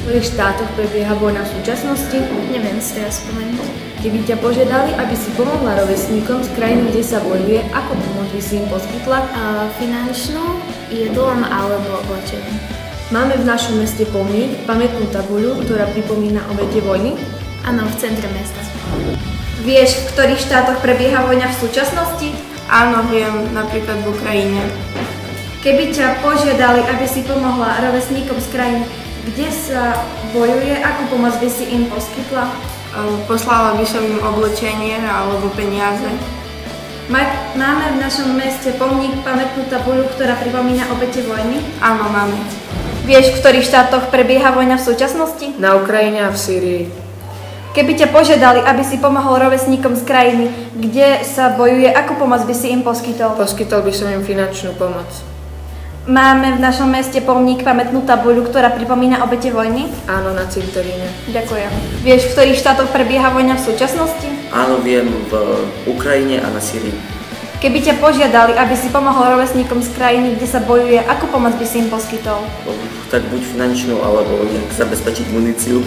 ktorých štátoch prebieha vojna v súčasnosti? Neviem si teraz spomenúť. Keby ťa požiadali, aby si pomohla rovesníkom z krajiny, kde sa bojuje, ako pomoc by si im poskytla? Finančnú, jedlom alebo oblečením. Máme v našom meste pomník, pamätnú tabuľu, ktorá pripomína obete vojny? Áno, v centre mesta. Vieš, v ktorých štátoch prebieha vojna v súčasnosti? Áno, viem, napríklad v Ukrajine. Keby ťa požiadali, aby si pomohla rovesníkom z krajiny, kde sa bojuje, akú pomoc by si im poskytla? Poslala by som im oblečenie alebo peniaze. Máme v našom meste pomník, pamätnú tabuľu, ktorá pripomína obete vojny? Áno, máme. Vieš, v ktorých štátoch prebieha vojna v súčasnosti? Na Ukrajine a v Sýrii. Keby ťa požiadali, aby si pomohol rovesníkom z krajiny, kde sa bojuje, akú pomoc by si im poskytol? Poskytol by som im finančnú pomoc. Máme v našom meste pomník, pamätnú tabuľu, ktorá pripomína obete vojny? Áno, na cintoríne. Ďakujem. Vieš, v ktorých štátoch prebieha vojna v súčasnosti? Áno, viem, v Ukrajine a na Sýrii. Keby ťa požiadali, aby si pomohol rovesníkom z krajiny, kde sa bojuje, akú pomoc by si im poskytol? Tak buď finančnú, alebo nejak zabezpečiť muníciu.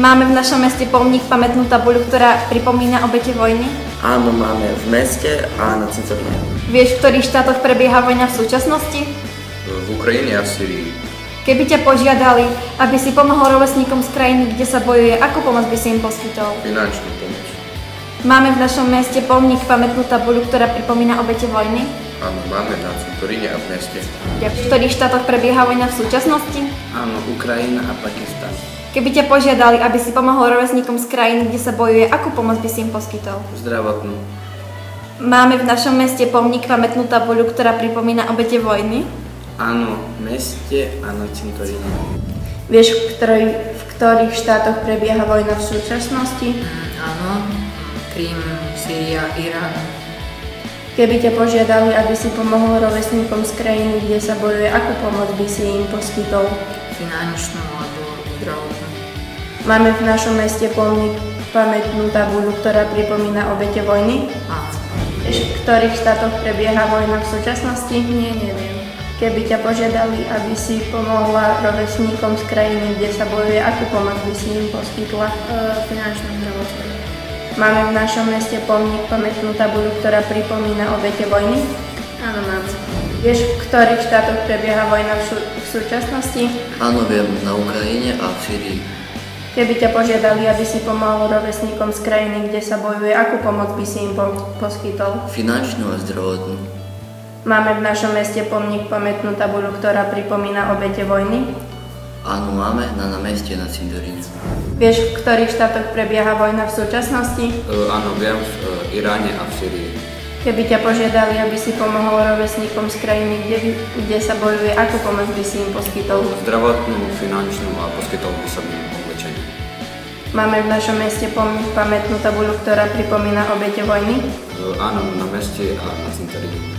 Máme v našom meste pomník, pamätnú tabuľu, ktorá pripomína obete vojny? Áno, máme v meste a na cintoríne. Vieš, v ktorých štátoch prebieha vojna v súčasnosti? V Ukrajine a v Sýrii. Keby ťa požiadali, aby si pomohol rovesníkom z krajiny, kde sa bojuje, akú pomoc by si im poskytol? Finančnú pomoc. Máme v našom meste pomník, pamätnú tabuľu, ktorá pripomína obete vojny? Áno, máme na cintoríne a v meste. V ktorých štátoch prebieha vojna v súčasnosti? Áno, Ukrajina a Pakistan. Keby ťa požiadali, aby si pomohol rovesníkom z krajiny, kde sa bojuje, akú pomoc by si im poskytol? Zdravotnú. Máme v našom meste pomník, pamätnú tabuľu, ktorá pripomína obete vojny? Áno, v meste a na cintoríne. Vieš, v ktorých štátoch prebieha vojna v súčasnosti? Áno, Krím, Sýria, Irán. Keby ťa požiadali, aby si pomohol rovesníkom z krajiny, kde sa bojuje, akú pomoc by si im poskytol? Finančnú alebo zdravotnú. Máme v našom meste pomník, pamätnú tabuľu, ktorá pripomína obete vojny? Áno. Vieš, v ktorých štátoch prebieha vojna v súčasnosti? Nie, neviem. Keby ťa požiadali, aby si pomohla rovesníkom z krajiny, kde sa bojuje, akú pomoc by si im poskytla? Finančnú, zdravotnú. Máme v našom meste pomník, pamätnú tabuľu, ktorá pripomína obete vojny? Áno, máme. Vieš, v ktorých štátoch prebieha vojna v súčasnosti? Áno, viem, na Ukrajine a v Sýrii. Keby ťa požiadali, aby si pomohol rovesníkom z krajiny, kde sa bojuje, akú pomoc by si im poskytol? Finančnú a zdravotnú. Máme v našom meste pomník, pamätnú tabuľu, ktorá pripomína obete vojny? Áno, máme na meste na cintoríne. Vieš, v ktorých štátoch prebieha vojna v súčasnosti? Áno, viem, v Iráne a v Sýrii. Keby ťa požiadali, aby si pomohol rovesníkom z krajiny, kde sa bojuje, akú pomoc by si im poskytol? Zdravotnú, finančnú a poskytol by som im oblečenie. Máme v našom meste pomník, pamätnú tabuľu, ktorá pripomína obete vojny? Áno, na meste a na cintoríne.